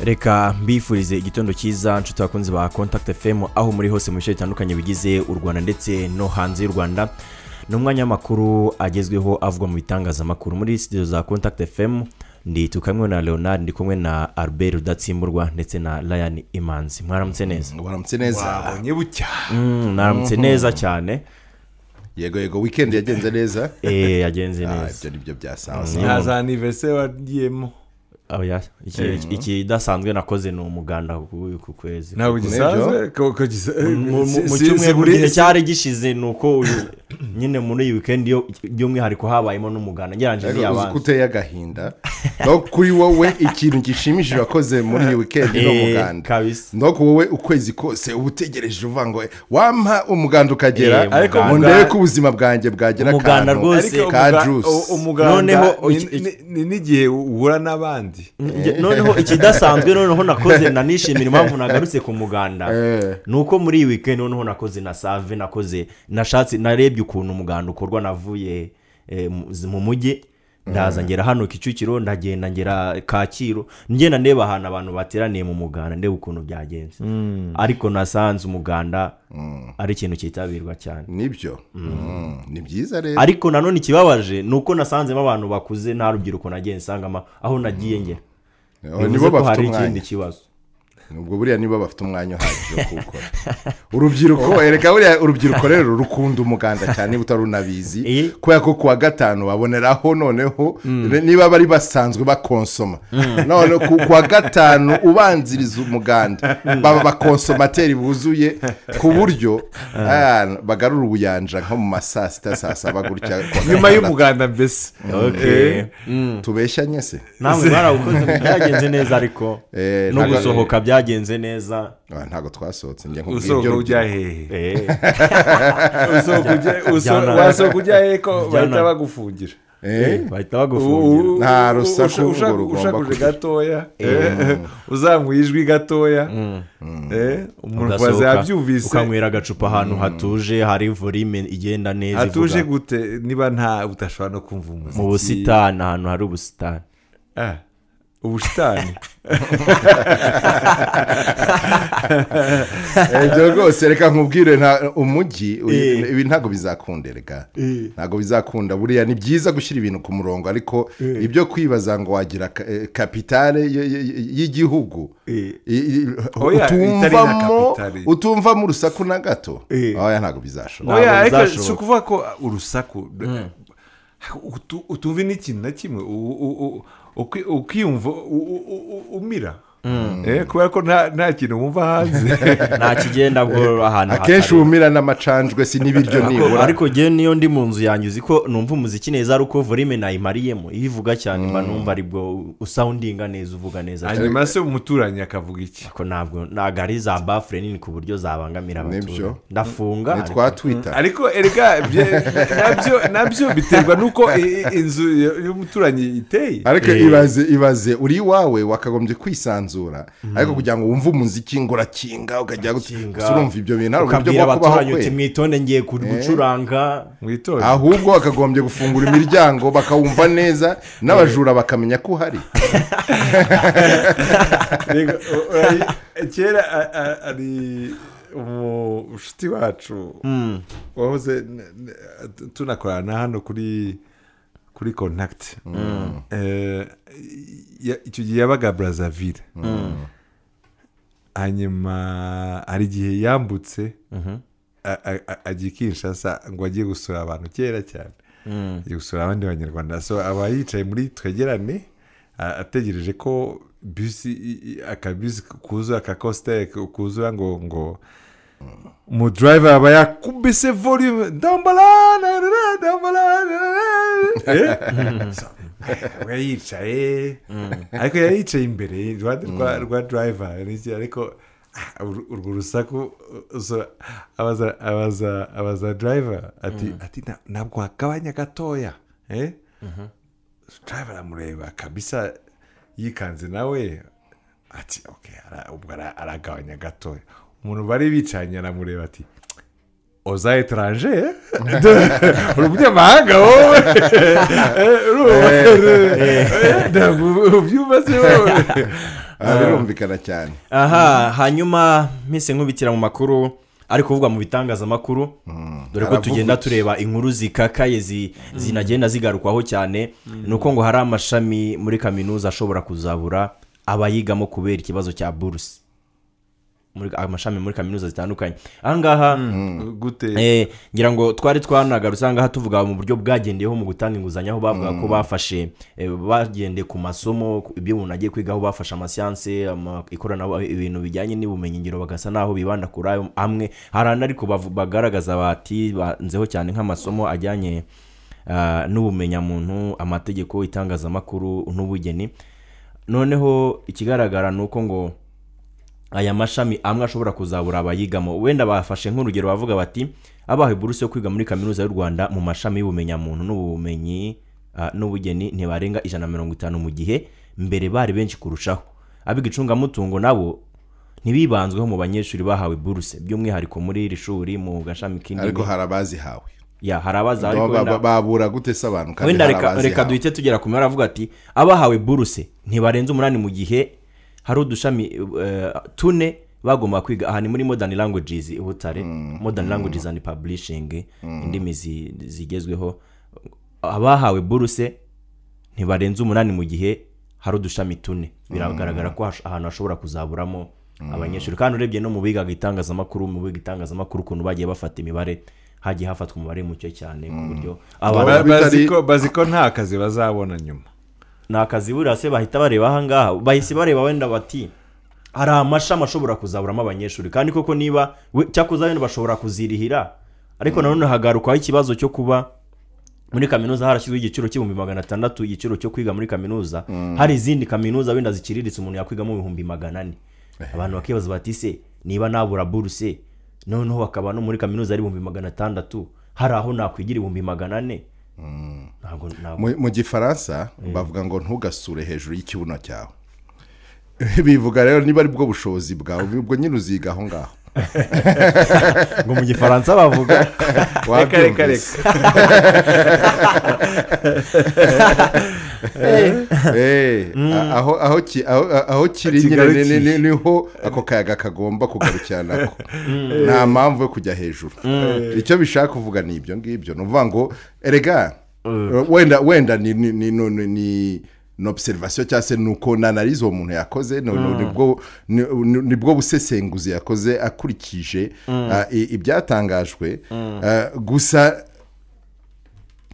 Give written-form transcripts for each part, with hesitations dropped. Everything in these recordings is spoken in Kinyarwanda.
Reka mbifurize igitondo cyiza nshuti bakunzi ba Contact FM aho muri hose mu bice bitandukanye bigize u Rwanda ndetse no hanze y'u Rwanda. N'umwanya makuru agezweho avugwa mu bitangazamakuru muri studio za Contact FM. Ndi tukamwe na Leonard, ndi kumwe na Albert Rudatsimburwa ndetse na Ryan Imanzi. Mwaramutse neza? Mwaramutse neza. Wabonye bucya. Naramutse neza cyane. Yego weekend yagenze neza? Yagenze neza. Ibyo nibyo byasawa. Nyaza anniversaire wadiyemo. Oya, iki dasanzwe nakoze no umuganda ku kwezi. Ntabwo gisanzwe mu cyumweru cyari gishize nuko nyine muri iyi weekend by'umwihariko habayemo n'umuganda ngeranje ni yabanze kuteye agahinda no kuri wowe ikintu gishimishije wakoze muri iyi weekend no muganda no ku wowe ukwezi kose ubutegereje uvuga ngo wampa umuganda ukagera ariko ndebe ko ubuzima bwanjye bwagera umuganda rwose ka juice noneho n'igihe uhura n'abandi noneho ikidasanzwe noneho nakoze nanishimira impamvu nagarutse ku muganda nuko muri iyi weekend noneho nakoze na save nakoze nashatse narebye ukuntu umuganda ukorwa navuye mu mujyi ndaza ngera hano Kicukiro ndagenda ngera Kacyiru ngenda ndeba ahantu abantu bateraniye mu muganda ndebe ukuntu byagenze ariko nasanze umuganda ari ikintu cyitabirwa cyane nibyo ni byiza rero ariko nanone ikibabaje nuko nasanzemo abantu bakuze nta rubyiruko nagiye nsangama aho nagiye ngera nibo bafite ikindi kibazo nubwo buriya niba bafite umwanya uhagije wo gukora urubyiruko ereka buriya urubyiruko rero rukunda umuganda cyane utarunabizi kubera ko kuwa gatanu baboneraho noneho niba bari basanzwe bakonsoma none kuwa gatanu ubanziriza umuganda baba bakonsomateri buzuye ku buryo bagarura ubuyanja nko mu masaa 6 gutya nyuma y'umuganda mbese tubeshyanye se namwe barabukoze byagenze neza ariko no gusohoka byagenze neza ntago twasohotse njye nkubwira ujya hehe wasohoka ujya hehe ko bahita bagufungira bahita bagufungira nta rusaku ushakuje gatoya uzamuye ijwi gatoya umuntu waze yabyumvise ukanywera agacupa ahantu hatuje hari volume igenda neza hatuje gute niba nta udashobora no kumva umuziki mu busitani ahantu hari ubusitani ubusitani ibyo rwose reka nkubwire umujyi ibi ntabwo bizakunda reka ntabwo bizakunda buriya ni byiza gushyira ibintu ku murongo ariko ibyo kwibaza ngo wagira kapitale y'igihugu utumvamo urusaku na gato oya ntabwo bizashoboka oya ariko si ukuvuga ko urusaku utumva n'ikintu na kimwe ukiyumva umira kubera ko nta kintu wumva hanze nta kigenda bwo ahantu akenshi umira n'amacanjwe si n'ibiryo nibura ariko gihe niyo ndi mu nzu yanjye uzi ko numva umuziki neza ari uko volume nayimariyemo iyo ivuga cyane mba numva aribwo usoundinga neza uvuga neza hanyuma se umuturanyi akavuga iki ko ntabwo ari za bafure nini ku buryo zabangamira abaturage ndafunga ntitwatwita ariko erega nabyo biterwa n'uko inzu y'umuturanyi iteye ariko ibaze uri iwawe wakagombye kwisanzura ariko kugira ngo wumve umuziki ngo urakinga ukajya urumva ibyo bintu ari uburyo bwo kubaho kwe mwitonde ngiye gucuranga ahubwo bakagombye gufungura imiryango bakawumva neza n'abajura bakamenya ko uhari kera ari umushuti wacu wahoze tunakorana hano kuri Contact icyo gihe yabaga Brazzaville hanyuma hari igihe yambutse agiye Kinshasa ngo agiye gusura abantu kera cyane agiye gusura abandi banyarwanda so aba yicaye muri twegerane ategereje ko akabisi kuzura akakositeri kuzura ngo mu driver aba yakubise volume dambalana yicaye ariko yicaye imbere iruhande rwa driver ariko urwo rusaku abaza driver ati ntabwo wagabanya gatoya driver aramureba kabisa yikanze nawe ati ubwo aragabanya gatoya umuntu bari bicanye aramureba ati oza étranger uri umunyamahanga wowe ntabwo ubyumva se wowe birumvikana cyane. aha hanyuma mpise nkubitira mu makuru ari kuvugwa mu bitangazamakuru dore ko tugenda tureba inkuru zikakaye zinagenda zigarukwaho cyane nuko ngo hari amashami muri kaminuza ashobora kuzabura abayigamo kubera ikibazo cya buruse muri amashami muri kaminuza zitandukanye ahangaha gute ngira ngo twari twanagarutse ahangaha tuvuga mu buryo bwagendeyeho mu gutanga inguzanyo aho bavuga ko bafashe bagendeye ku masomo ibyo umuntu agiye kwigaho bafashe amasiyanse ikoranabuhanga ibintu bijyanye n'ubumenyingiro bagasa naho bibanda kuri ayo amwe harana ariko bagaragaza bati banzeho cyane nk'amasomo ajyanye n'ubumenyamuntu amategeko itangazamakuru n'ubugeni noneho ikigaragara nuko ngo aya mashami amwe ashobora kuzabura abayigamo wenda bafashe nk'urugero bavuga bati abahawe buruse yo kwiga muri kaminuza y'u Rwanda mu mashami y'ubumenyamuntu n'ubumenyi n'ubugeni ntibarenga 150 mu gihe mbere bari benshi kurushaho ab'igicungamutungo nabo ntibibanzweho mu banyeshuri bahawe buruse by'umwihariko muri iri shuri mu gashami k'indimi ariko harabazihawe harabaza ariko babura gute se abantu kandi reka duhite tugera ku mara avuga ati abahawe buruse ntibarenze 8 mu gihe hari udushami tune bagomba kwiga aha ni muri modern languages Butare modern languages and publishing indimi zigezweho abahawe buruse ntibarenze 8 mu gihe hari udushami tune biragaragara ko ahantu hashobora kuzaburamo abanyeshuri kandi urebye no mu biga itangazamakuru kuntu bagiye bafata imibare hagiye hafatwa umubare mucyo cyane ku buryo baziko nta kazi bazabona nyuma nakazi buriya se bahita bareba ahangaha bahise bareba wenda bati hari amashami ashobora kuzaburamo abanyeshuri kandi koko niba cyakoze wenda bashobora kuzirihira ariko nanone hagarukaho ikibazo cyo kuba muri kaminuza harashyizweho igiciro cy'ibihumbi 600 igiciro cyo kwiga muri kaminuza hari izindi kaminuza wenda zikiriritse umuntu yakwigamo 400 abantu bakibaza bati se niba nabura buruse noneho bakaba no muri kaminuza ari 600 hari aho nakwigira 400 mu gifaransa bavuga ngo ntugasure hejuru y'ikibuno cyawe bivuga rero niba ari bwo bushobozi bwawe ubwo nyine uziga aho ngaho ngo mu gifaransa bavuga reka aho kiri nyine niho ako kayaga kagomba kugarukirana ko nta mpamvu yo kujya hejuru icyo bishaka kuvuga ni ibyo ngibyo ni ukuvuga ngo erega wenda ni n'observation cyangwa se nuko nanarize uwo muntu yakoze nibwo busesenguzi yakoze akurikije ibyatangajwe gusa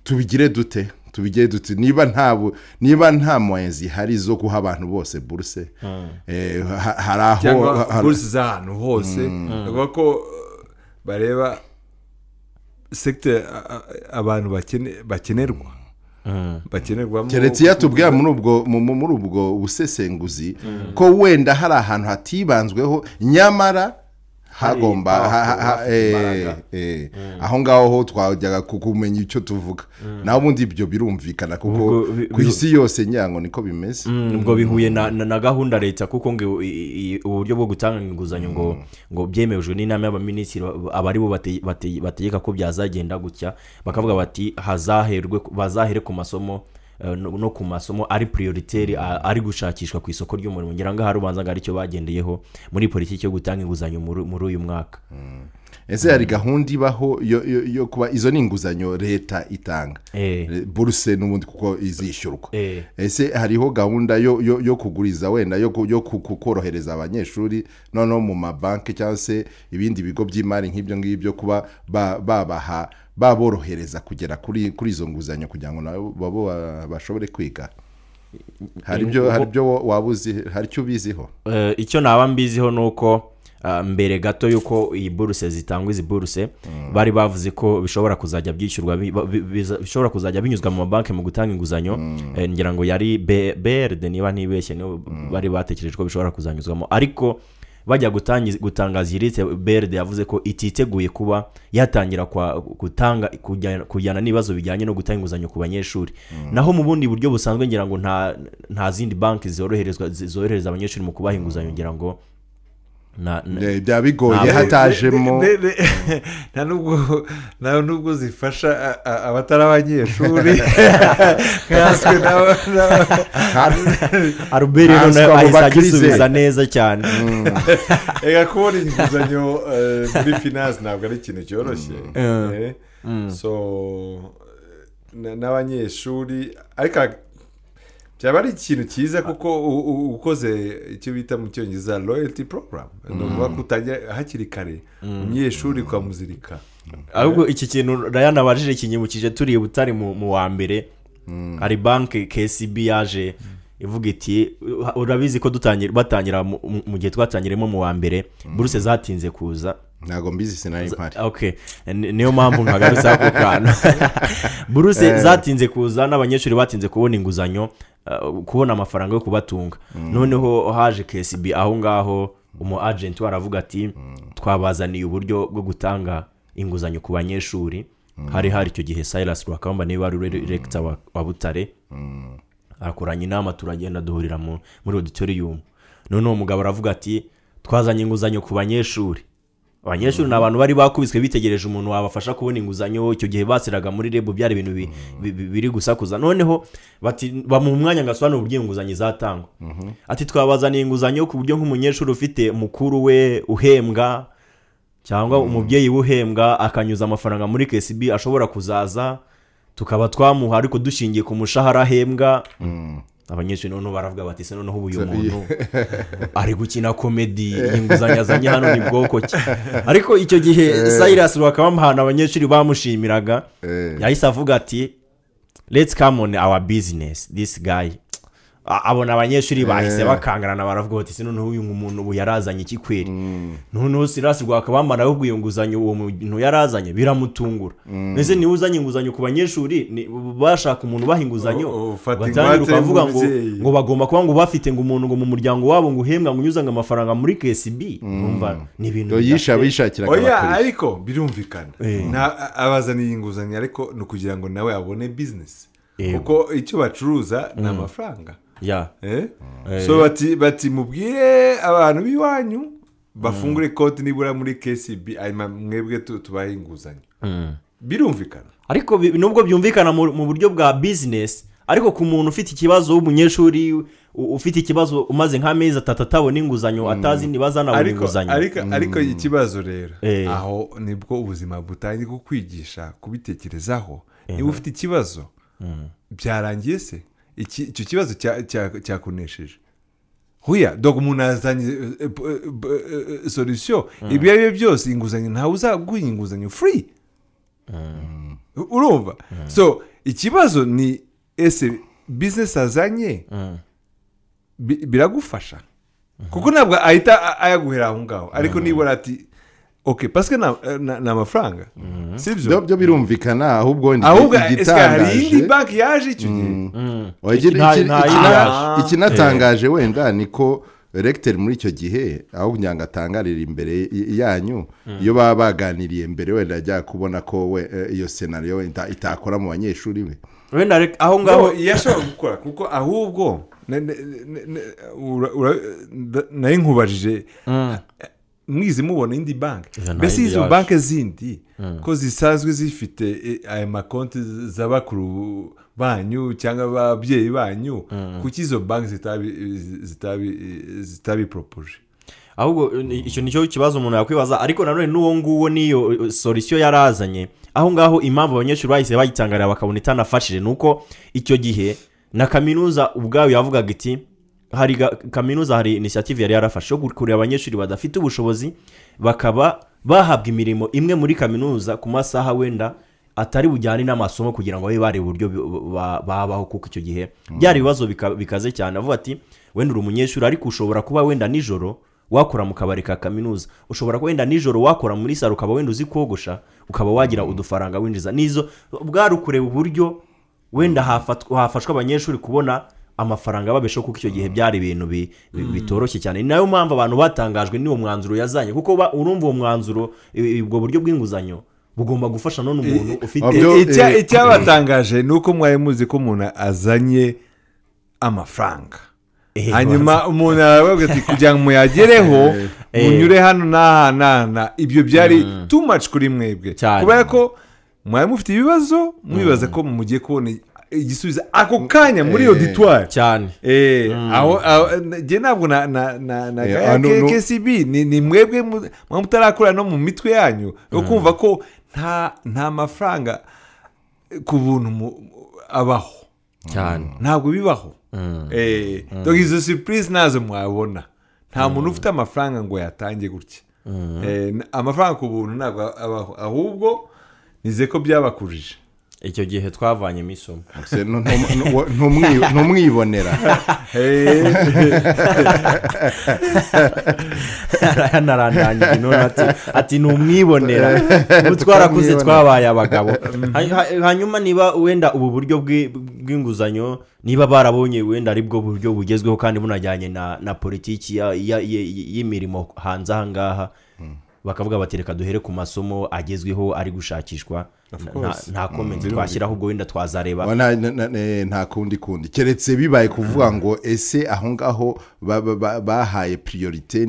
tubigire dute niba nta moyens zihari zo guha abantu bose buruse hari aho buruse z'ahantu hose bavuga ko bareba sector abantu bakenerwa keretse yatubwira muri ubwo busesenguzi ko wenda hari ahantu hatibanzweho nyamara hagomba aho ngaho ho twajyaga kumenya icyo tuvuga naho ubundi ibyo birumvikana kuko ku isi yose nyango niko bimeze ubwo bihuye na gahunda leta kuko ngo uburyo bwo gutanga inguzanyo ngo byemejwe n'inama y'abaminisitiri abari bo bategeka ko byazagenda gutya bakavuga bati bazahere ku masomo no ku masomo ari prioritaire ari gushakishwa ku isoko ry'umurimo ngira ngo harubanza ngo aricyo bagendeyeho muri politiki yo gutanga inguzanyo muri uyu mwaka ese hari gahunda ibaho yo kuba izo ni inguzanyo leta itanga buruse n'ubundi kuko izishyurwa ese hariho gahunda yo kuguriza wenda yo korohereza abanyeshuri noneho mu mabanki cyangwa se ibindi bigo by'imari nk'ibyo ngibyo kuba baborohereza kugera kuri izo nguzanyo kugira ngo nabo bashobore kwiga hari ibyo wabuzi hari icyo ubiziho icyo naba mbiziho nuko mbere gato yuko iyi buruse zitangwa izi buruse bari bavuze ko bishobora kuzajya byishyurwa bishobora kuzajya binyuzwa mu mabanki mu gutanga inguzanyo ngira ngo yari BRD niba ntibeshye niyo bari batekereje ko bishobora kuzanyuzwamo ariko bajya gutangaza iritse BRD yavuze ko ititeguye kuba yatangira kujyana n'ibibazo bijyanye no gutanga inguzanyo ku banyeshuri naho mu bundi buryo busanzwe ngira ngo nta zindi banki zorohereza abanyeshuri mu kubaha inguzanyo ngira ngo byaba bigoye hatajemo nta nubwo zifasha abatari abanyeshuri nkaswe Albert rero ahise agisubiza neza cyane. reka kubona inguzanyo muri finance ntabwo ari ikintu cyoroshye, so n'abanyeshuri ariko byaba ari ikintu cyiza kuko ukoze icyo bita mu cyongereza loyalty program, ni ukuvuga ko utajya hakiri kare umunyeshuri ukamuzirika. ahubwo iki kintu Ryan abajije kinyibukije turi butari mu wa mbere, hari banki KCB yaje ivuga iti urabizi ko batangira mu gihe twatangiremo mu wa mbere buruse zatinze kuza. ntago mbizi sinari mpari. Okay, niyo mpamvu ntagarutse ako kantu. buruse zatinze kuza n'abanyeshuri batinze kubona inguzanyo, kubona amafaranga yo kubatunga. Noneho haje KCB aho ngaho umu agent waravuga ati twabazaniye uburyo bwo gutanga inguzanyo ku banyeshuri. hari icyo gihe Silas Rwakamba niwe wari rector wa Butare, akoranye inama turagenda duhurira muri auditorium. Noneho umugabo aravuga ati twazanye inguzanyo ku banyeshuri. Abanyeshuri n'abantu bari bakubiswe bitegereje umuntu wabafasha kubona inguzanyo. Icyo gihe basiraga muri rebo byari ibintu biri gusakuza. Noneho bati bamuha umwanya ngasobanura uburyo inguzanyo izatangwa. Ati twabazaniye inguzanyo ku buryo nk'umunyeshuri ufite mukuru we uhembwa cyangwa umubyeyi uhembwa akanyuza amafaranga muri KCB ashobora kuzaza tukaba twamuha ariko dushingiye ku mushahara ahembwa. Abanyeshuri noneho baravuga bati se noneho uyu muntu ari gukina comedy, inguzanyo azanye hano ni bwoko ki? Ariko icyo gihe Silas Rwakabamahana abanyeshuri bamushimiraga, yahise avuga ati let's come on our business this guy. Abona abanyeshuri bahise bakangarana baravuga bati se noneho uyu muntu ubu yarazanye iki kweri? Noneho Silas Rwakabamahana ahubwo iyo nguzanyo uwo muntu yarazanye biramutungura. Nese ni uzanye inguzanyo ku banyeshuri bashaka umuntu baha inguzanyo batangira ukavuga ngo bagomba kuba ngo bafite ngo umuntu ngo mu muryango wabo ngo uhembwa ngo unyuzanga amafaranga muri KCB. Numva ni ibintu bishakiraga abakoresha. Ariko birumvikana abazaniye inguzanyo ariko no kugira ngo nawe abone business, kuko icyo bacuruza ni amafaranga. So bati mubwire abantu biwanyu bafungure konti nibura muri KCB mwebwe tubahe inguzanyo. Birumvikana. Ariko nubwo byumvikana mu buryo bwa business, ariko ku muntu ufite ikibazo w'umunyeshuri ufite ikibazo umaze nk'amezi 3 atabona inguzanyo atazi nibaza nawe inguzanyo. Ariko ikibazo rero aho nibwo ubuzima butangiye kukwigisha kubitekerezaho. Niba ufite ikibazo byarangiye se icyo kibazo cyakunesheje huya dog umuntu azanye solution. Ibyo ari byo byose inguzanyo ntawe uzaguha inguzanyo free, urumva? So ikibazo ni ese business azanye biragufasha, kuko ntabwo ahita ayaguhera aho ngaho. Ariko nibura ati okay parce que na amafaranga sibyo byo birumvikana. ahubwo hari indi banki yaje icyo gihe ikinatangaje wenda niko rector muri icyo gihe aho kunyanga atangarira imbere yanyu iyo baba baganiriye mbere wenda ajya kubona ko iyo scenario wenda itakora mu banyeshuri be wenda aho ngaho yashobora gukora, kuko ahubwo nari nkubajije mwize mubona indi banki, mbese izo banki zindi ko zisanzwe zifite aya makonti z'abakuru banyu cyangwa ababyeyi banyu, kuki izo banki zitabipropose? ahubwo icyo nicyo kibazo umuntu yakwibaza. Ariko nanone n'uwo nguwo niyo solution yarazanye aho ngaho. Impamvu abanyeshuri bahise bayitangarira bakabona itanafashije nuko icyo gihe na kaminuza ubwayo yavugaga iti hari kaminuza hari initiative yari yarafashe yo kureba abanyeshuri badafite ubushobozi bakaba bahabwa imirimo imwe muri kaminuza ku masaha wenda atari bujyane n'amasomo kugira ngo babe bari uburyo babaho, kuko icyo gihe byari ibibazo bikaze cyane. Avuga ati wenda uri umunyeshuri ariko ushobora kuba wenda nijoro wakora mu kabari ka kaminuza, ushobora kuba wenda nijoro wakora muri saro ukaba wenda uzi kogosha ukaba wagira udufaranga winjiza. Nizo bwari kureba uburyo wenda hafashwa abanyeshuri kubona amafaranga babesho, kuko icyo gihe byari ibintu bitoroshye cyane. Ni nayo mpamvu abantu batangajwe n'uwo mwanzuro yazanye, kuko urumva uwo mwanzuro ubwo buryo bw'inguzanyo bugomba gufasha none umuntu ufite icyabatangaje nuko mwari muzi ko umuntu azanye amafaranga hanyuma umuntu aravuga ati kugira ngo muyagereho munyure hano n'aha ibyo byari too much kuri mwebwe kubera ko mwari mufite ibibazo mwibaza ko mugiye kubona igisubizo ako kanya muri auditoire cyane aho je ntabwo na KCB ni mwebwe mutarakora no mu mitwe yanyu yo kumva ko nta mafaranga ku buntu abaho cyane ntabwo bibaho donc izo surprise nazo mwabona nta muntu ufite amafaranga ngo yatange gutya amafaranga ku buntu ntabwo abaho ahubwo nize ko byabakujije icyo gihe twavanyemo isomo ntumwibonera narandangije none ati ntumwibonera ubu twarakuze twabaye abagabo hanyuma niba wenda ubu buryo bw'inguzanyo niba barabonye wenda ari bwo buryo bugezweho kandi bunajyanye na politiki y'imirimo hanze aha ngaha bakavuga bati reka duhere ku masomo agezweho ari gushakishwa nta komenti twashyiraho ubwo wenda twazareba nta kundi keretse bibaye kuvuga ngo ese aho ngaho bahaye priorite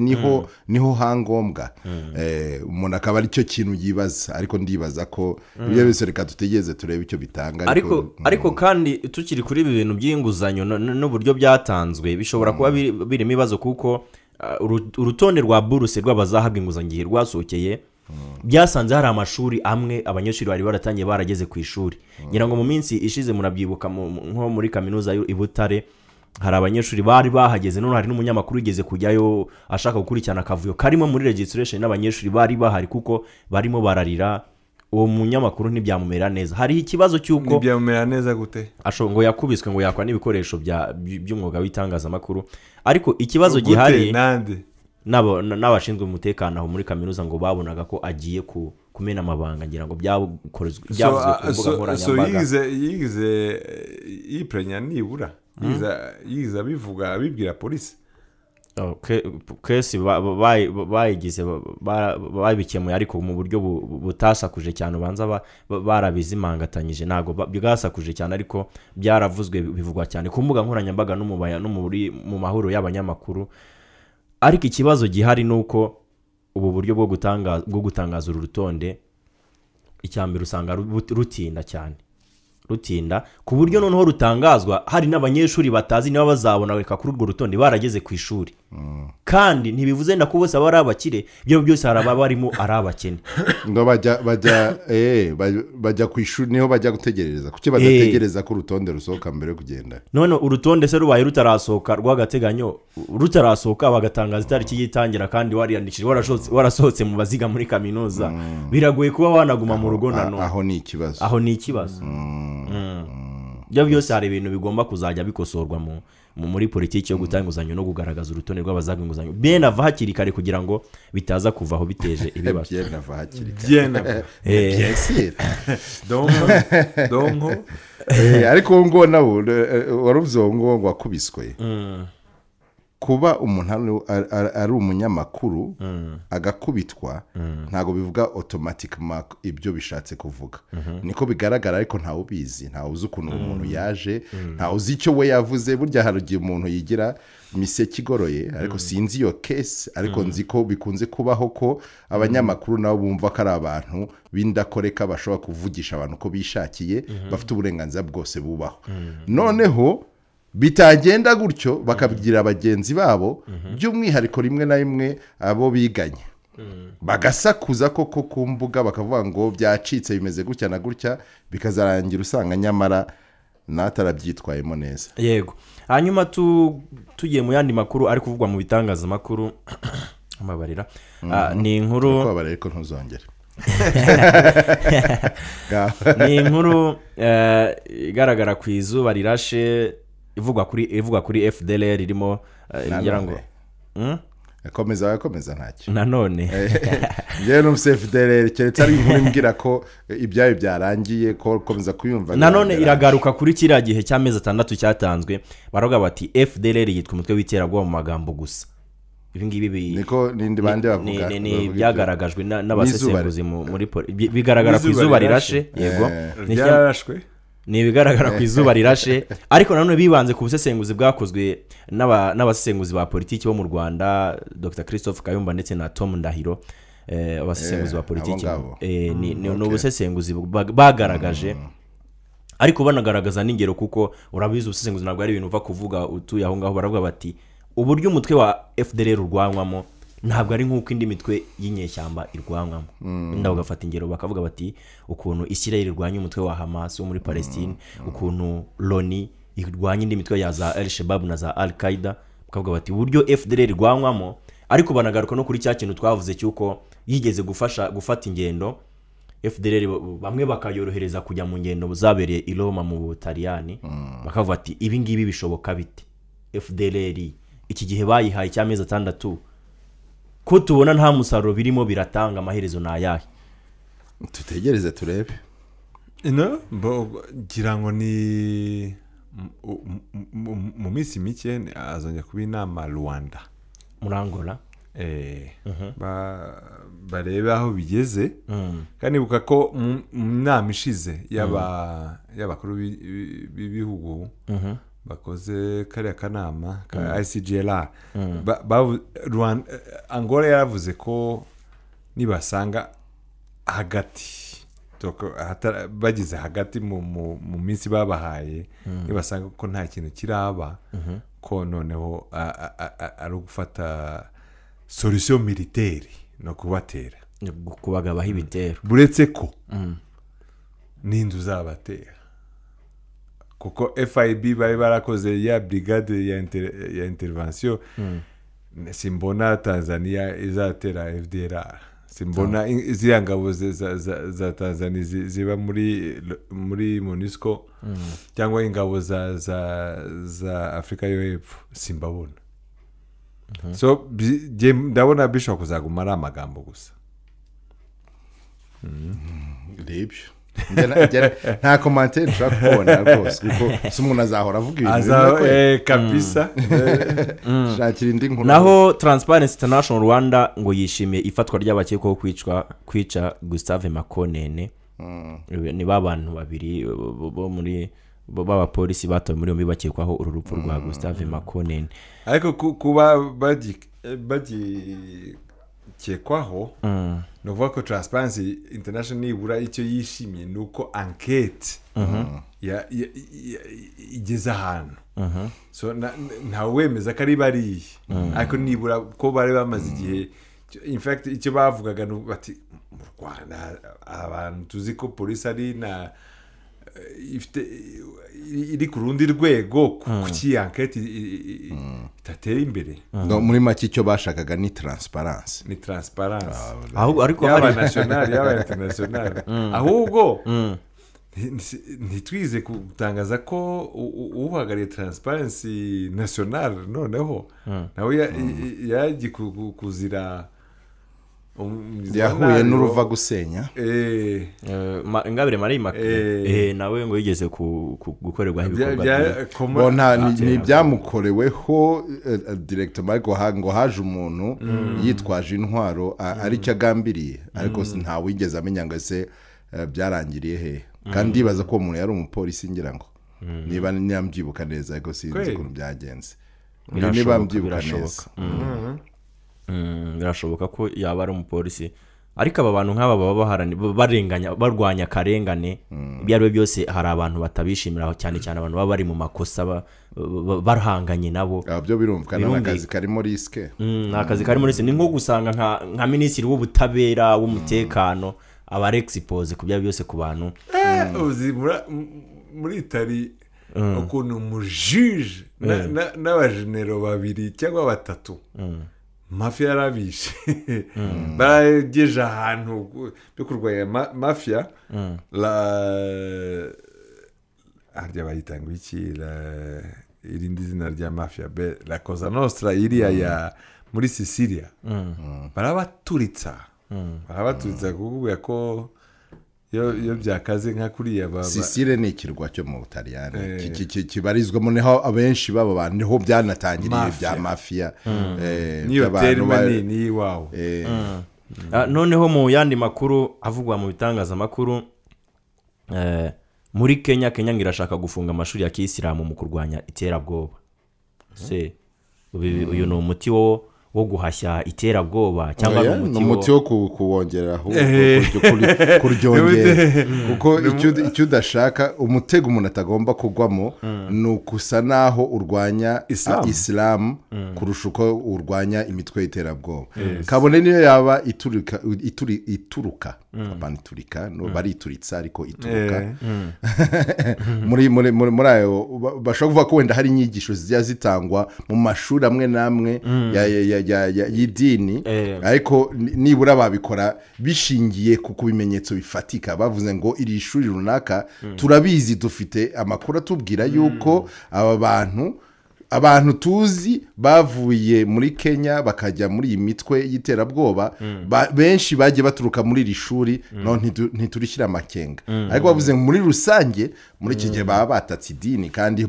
niho hangombwa umuntu akaba ari cyo kintu yibaza ariko ndibaza ko ibyo byose reka tutegeze turebe icyo bitanga ariko kandi tukiri kuri ibi bintu by'inguzanyo n'uburyo byatanzwe bishobora kuba birimo ibibazo kuko urutonde rwa buruse rw'abazahabwa inguzanyo igihe rwasohokeye byasanze hari amashuri amwe abanyeshuri bari baratangiye barageze ku ishuri ngira ngo mu minsi ishize murabyibuka nko muri kaminuza i Butare hari abanyeshuri bari bahageze none hari n'umunyamakuru wigeze kujyayo ashaka gukurikirana akavuyo karimo muri registration n'abanyeshuri bari bahari kuko barimo bararira uwo munyamakuru ntibyamumera neza hari ikibazo cy'uko ntibyamumera neza gute ngo yakubiswe ngo yakwa n'ibikoresho by'umwuga w'itangazamakuru ariko ikibazo gihari n'abashinzwe umutekano aho muri kaminuza ngo babonaga ko agiye kumena amabanga ngira ngo byavuzwe ku mbuga nkoranyambaga yigize yiprenya nibura yigize abivuga abibwira polisi kesi bayigize babikemuye ariko mu buryo butasakuje cyane ubanza barabizimangatanyije ntabwo bwasakuje cyane ariko byaravuzwe bivugwa cyane ku mbuga nkoranyambaga no mu mahoro y'abanyamakuru ariko ikibazo gihari ni uko ubu buryo bwo gutangaza uru rutonde icyambere usanga rutinda cyane rutinda ku buryo noneho rutangazwa hari n'abanyeshuri batazi niba bazabona reka kuri urwo rutonde barageze ku ishuri kandi ntibivuze nda ko bose aba ari abakire ibyo byose hari abarimo ari abakene ngo bajya ku ishuri niho bajya gutegereza kuki badategereza ko urutonde rusohoka mbere yo kugenda none urutonde se rubaye rutarasohoka rw'agateganyo rutarasohoka bagatangaza itariki yitangira kandi wariyandikije warasohotse mu baziga muri kaminuza biragoye kuba wanaguma mu rugo nanone aho ni ikibazo ibyo byose hari ibintu bigomba kuzajya bikosorwa muri politiki yo gutanga inguzanyo no kugaragaza urutonde rw'abazaga inguzanyo benava hakiri kare kugira ngo bitaza kuvaho biteje ibibazo benava hakiri kare donko ariko uwo ngo nawe waruvuze uwo ngo wakubiswe kuba umuntu ari umunyamakuru agakubitwa ntabwo bivuga automatically ibyo bishatse kuvuga niko bigaragara ariko ntawe ubizi ntawe uzi ukuntu umuntu yaje ntawe uzi icyo we yavuze burya hari igihe umuntu yigira imiseke igoroye ariko sinzi iyo case ariko nzi ko bikunze kubaho ko abanyamakuru nabo bumva ko ari abantu b'indakoreka bashobora kuvugisha abantu ko bishakiye bafite uburenganzira bwose bubaho noneho bitagenda gutyo bakabwira abagenzi babo by'umwihariko rimwe na rimwe abo biganye bagasakuza koko ku mbuga bakavuga ngo byacitse bimeze gutya na gutya bikazarangira usanga nyamara natarabyitwayemo neza yego hanyuma tugiye mu yandi makuru ari kuvugwa mu bitangazamakuru amabarira ni inkuru kwabarira ariko ntuzongere ni inkuru igaragara ku izuba rirashe ivuga kuri FDLR irimo ngira ngo komeza ntacyo nanone njyewe n'umuse FDLR keretse ari inkuru imbwira ko ibyayo byarangiye ko komeza kuyumva nanone iragaruka kuri kiriya gihe cy'amezi 6 cyatanzwe baravuga bati FDLR yitwa umutwe w'iterabwoba mu magambo gusa ibi ngibi niko nindi bande bavuga ni byagaragajwe n'abasesenguzi muri bigaragara ku izuba rirashe yego ryarashwe ni ibigaragara ku izuba rirashe ariko nanone bibanze ku busesenguzi bwakozwe n'abasesenguzi ba politiki bo mu Rwanda Dr Christophe Kayumba ndetse na Tom Ndahiro abasesenguzi ba politiki ni ubusesenguzi bagaragaje ariko banagaragaza n'ingero kuko urabizi ubusesenguzi ntabwo ari ibintu uva kuvuga utuye aho ngaho baravuga bati uburyo umutwe wa FDLR urwanywamo ntabwo ari nk'uko indi mitwe y'inyeshyamba irwanywamo ndaho gafata ingero bakavuga bati ukuntu Israel irwanya umutwe wa Hamas wo muri Palestine ukuntu Loni irwanya indi mitwe ya za Al-Shabaab na za Al-Qaeda bakavuga bati uburyo FDLR irwanywamo ariko banagaruka no kuri cya kintu twavuze cyuko yigeze gufata ingendo FDLR bamwe bakayorohereza kujya mu ngendo zabereye i Roma mu Butaliyani bakavuga ati ibi ngibi bishoboka bite FDLR iki gihe bayihaye cy'amezi 6 ko tubona nta musaruro birimo biratanga amaherezo nayahe tutegereze turebe ngira ngo ni mu minsi mike azongera kuba inama Rwanda muri Angola barebe aho bigeze kandi buka ko mu nama ishize y'abakuru b'ibihugu bakoze kariya kanama ka ICGLR Angola yaravuze ko nibasanga hagati bagize hagati mu minsi babahaye nibasanga ko nta kintu kiraba ko noneho ari ugufata solution militaire no kubatera kubagabaho ibitero buretse ko n'inzu zabatera kuko FIB bari barakoze ya brigade ya intervention simbona Tanzania izatera FDLR simbona izi ngabo za Tanzania ziba muri MONUSCO cyangwa ingabo za Afrika yo hepfo simbabona so ndabona bishobora kuzaguma ari amagambo gusa ndebyo nta commentaire nshaka kubona rwose kuko si umuntu azahora avuga ibintu kabisa shakira indi nkuru naho Transparency International Rwanda ngo yishimiye ifatwa ry'abakekwaho kwica Gustave Makonene ni babantu babiri bo muri b'abapolisi batowe muri yombi bakekwaho uru rupfu rwa Gustave Makonene ariko kuba bagikekwaho no vuga ko Transparency International nibura icyo yishimiye nuko enquête igeze ahantu so ntawe wemeza ko ari bari ariko nibura ko bari bamaze igihe in fact icyo bavugaga bati mu Rwanda abantu tuzi ko polisi ari na iri ku rundi rwego kuki enquête itatera imbere muri make icyo bashakaga ni transparency ariko yaba national yaba international ahubwo ntitwize kutangaza ko uhagarariye Transparency National noneho nawe yagiye kuzira yahuye n'uruva gusenya Ingabire Marie Immaculée nawe ngo yigeze gukorerwa ibikorwa ni byamukoreweho director Michael ngo haje umuntu yitwaje intwaro ari cyo agambiriye ariko nta wigeze amenya ngo ese byarangiriye he kandi baza ko umuntu yari umupolisi ngira ngo niba nyambyibuka neza ariko sinzi ukuntu byagenze niba mbyibuka neza birashoboka ko yaba ari umupolisi ariko aba bantu nk'aba baba barwanya akarengane ibyo ari byo byose hari abantu batabishimira cyane cyane abantu baba bari mu makosa barahanganye nabo byo birumvikana n'akazi karimo riske n'akazi karimo riske ni nko gusanga nka minisitiri w'ubutabera w'umutekano aba expose ku bya byose ku bantu muri Itali ukuntu umujije n'abajenero babiri cyangwa batatu mafia yarabishe bageje ahantu byo kurwanya mafia harya bayitanga iki irindi zina rya mafia la Cosa Nostra iriya ya muri Sicilia barabaturitsa kuvuga ko yo byakaze nka kuriya Sicile ni ikirwa cyo mu Butaliyani kibarizwamo niho abenshi baba bantu niho byanatangiriye bya mafia niyo terme ni wow noneho mu yandi makuru avugwa mu bitangazamakuru muri Kenya ngo irashaka gufunga amashuri ya kisilamu mu kurwanya iterabwoba. Se uyu ni umuti wo guhashya iterabwoba cyangwa ni umuti wo kuwongereraho kuryongera kuko icyo udashaka umutego umuntu atagomba kugwamo ni ukusa naho urwanya isilamu kurusha uko urwanya imitwe y'iterabwoba. kabone niyo yaba ituruka barituritsa ariko ituruka muri ayo bashobora kuvuga ko wenda hari inyigisho zijya zitangwa mu mashuri amwe n'amwe y'idini ariko nibura babikora bishingiye ku bimenyetso bifatika. bavuze ngo iri shuri runaka turabizi dufite amakuru atubwira yuko abantu tuzi bavuye muri Kenya bakajya muri iyi mitwe y'iterabwoba benshi bagiye baturuka muri iri shuri ntiturishyira amakenga. ariko bavuze muri rusange muri iki gihe baba batatse idini kandi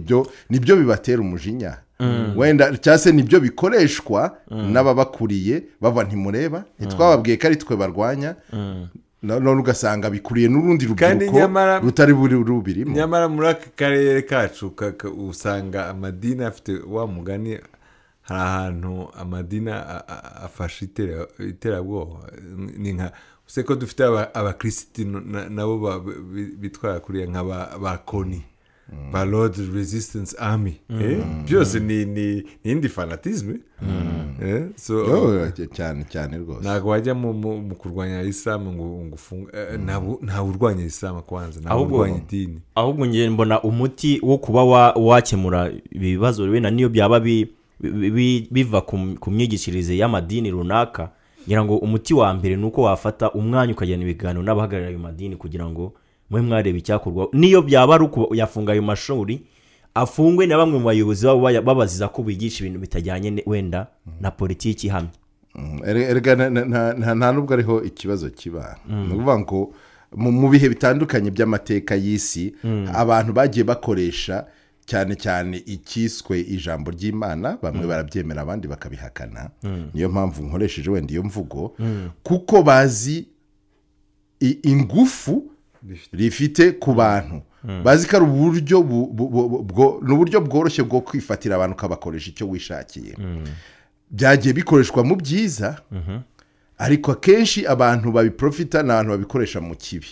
nibyo bibatera umujinya wenda cyangwa se nibyo bikoreshwa n'ababakuriye bava ntimureba ntitwababwiye ko ari twe barwanya none ugasanga bikuriye n'urundi rubyiruko rutari rubirimo. nyamara muri aka karere kacu usanga amadini afite wa mugani hari ahantu amadini afashe iterabwoba. ni nka use ko dufite abakirisitu nabo bitwara kuriya nk'abakoni ba Lord Resistance Army byose ni indi fanatisme cyane rwose. ntabwo wajya mu kurwanya isilamu ngo ufunge nta urwanya isilamu kwanza nta urwanya idini. ahubwo ngiye mbona umuti wo kuba wakemura ibibazo wenda niyo byaba biva ku myigishirize y'amadini runaka. ngira ngo umuti wa mbere ni uko wafata umwanya ukajyana ibiganiro n'abahagarariye ayo madini kugira ngo mwe mwareba icyakorwa. niyo byaba ari uko yafunga ayo mashuri afungwe na bamwe mu bayobozi babaziza ko bigisha ibintu bitajyanye wenda na politiki ihamye. nta nubwo ariho ikibazo kiba. ni ukuvuga ngo mu bihe bitandukanye by'amateka y'isi abantu bagiye bakoresha cyane cyane ikiswe ijambo ry'Imana. bamwe barabyemera abandi bakabihakana. niyo mpamvu nkoresheje wenda iyo mvugo kuko bazi ingufu rifite ku bantu. bazi ko ari uburyo bworoshye bwo kwifatira abantu ukabakoresha icyo wishakiye. byagiye bikoreshwa mu byiza ariko akenshi abantu babiprofita n'abantu babikoresha mu kibi.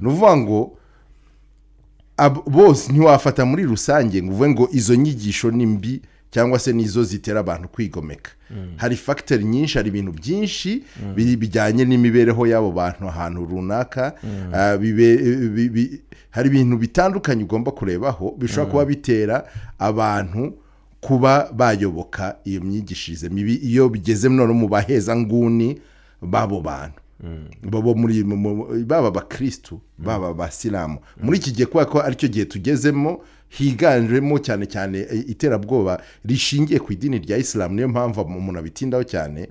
ni ukuvuga ngo bose ntiwafata muri rusange ngo uvuge ngo izo nyigisho ni mbi cyangwa se nizo zitera abantu kwigomeka. hari fagiteri nyinshi, hari ibintu byinshi bijyanye n'imibereho y'abo bantu ahantu runaka. hari ibintu bitandukanye ugomba kurebaho bishobora kuba bitera abantu kuba bayoboka iyo myigishirize mibi iyo bigeze none mu baheza nguni babo bantu. baba abakirisitu baba abasilamu muri iki gihe kubera ko aricyo gihe tugezemo higanjemo cyane cyane iterabwoba rishingiye ku idini rya isilamu. niyo mpamvu umuntu abitindaho cyane.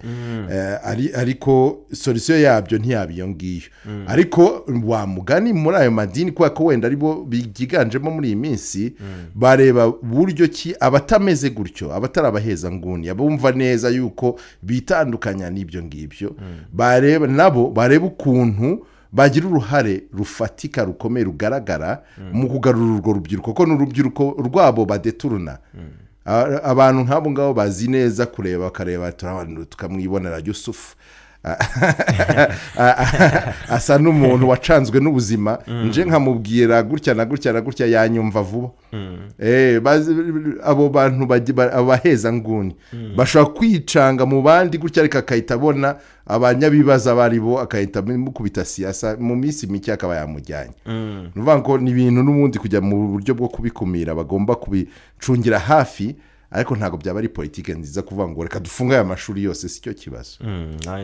ariko solisiyo yabyo ntiyaba iyo ngiyo. ariko wa mugani muri ayo madini kubera ko wenda aribo byiganjemo muri iyi minsi bareba buryo ki abatameze gutyo abatari abaheza nguni abumva neza yuko bitandukanya n'ibyo ngibyo nabo bareba ukuntu bagira uruhare rufatika rukomeye rugaragara mu kugarura urwo rubyiruko ko n'urubyiruko rwabo badeturuna. abantu nk'abo ngabo bazi neza kureba bakareba tukamwibonera Yusufu asa n'umuntu wacanzwe n'ubuzima nje nkamubwira gutya na gutya na gutya yanyumva vuba. abo bantu abaheza nguni bashobora kwicanga mu bandi gutya ariko akahita abona abanyabibaza baribo akahita mukubita siyasa mu minsi mike akaba yamujyanye. ni ukuvuga ngo ni ibintu n'ubundi kujya mu buryo bwo kubikumira bagomba kubicungira hafi ariko ntabwo byaba ari politiki nziza kuvuga ngo reka dufunge aya mashuri yose si cyo kibazo.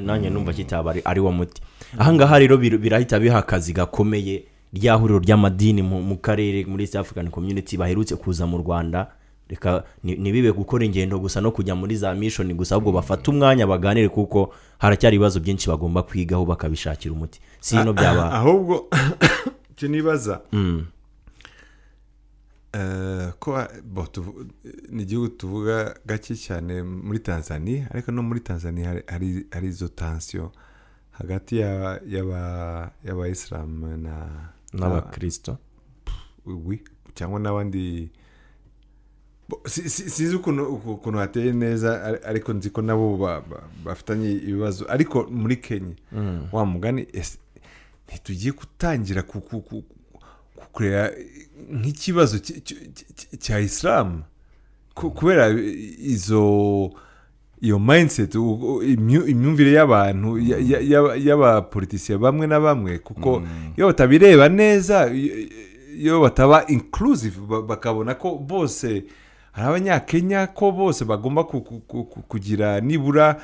nanjye numva kitaba ari wo muti. ahangaha rero birahita biha akazi gakomeye ryahuriro ry'amadini mu karere muri East African Community baherutse kuza mu Rwanda. reka nibibe gukora ingendo gusa no kujya muri za mission gusa ahubwo bafata umwanya baganire kuko haracyari ibibazo byinshi bagomba kwigaho bakabishakira umuti. sino byaba ahubwo cyo nibaza ko ni igihugu tuvuga gake cyane muri Tanzania ariko no muri Tanzania hari izo tension hagati y'abayisilamu n'abakristo. cyangwa n'abandi sinzi ukuntu hateye neza ariko nzi ko nabo bafitanye ibibazo ariko muri Kenya wa mugani ntitugiye gutangira kureba nk'ikibazo cya Islam kubera iyo mindset imyumvire y'abantu y'abapolitisiye bamwe na bamwe kuko iyo batabireba neza iyo bataba inclusive bakabona ko bose hari abanyakenya ko bose bagomba kugira nibura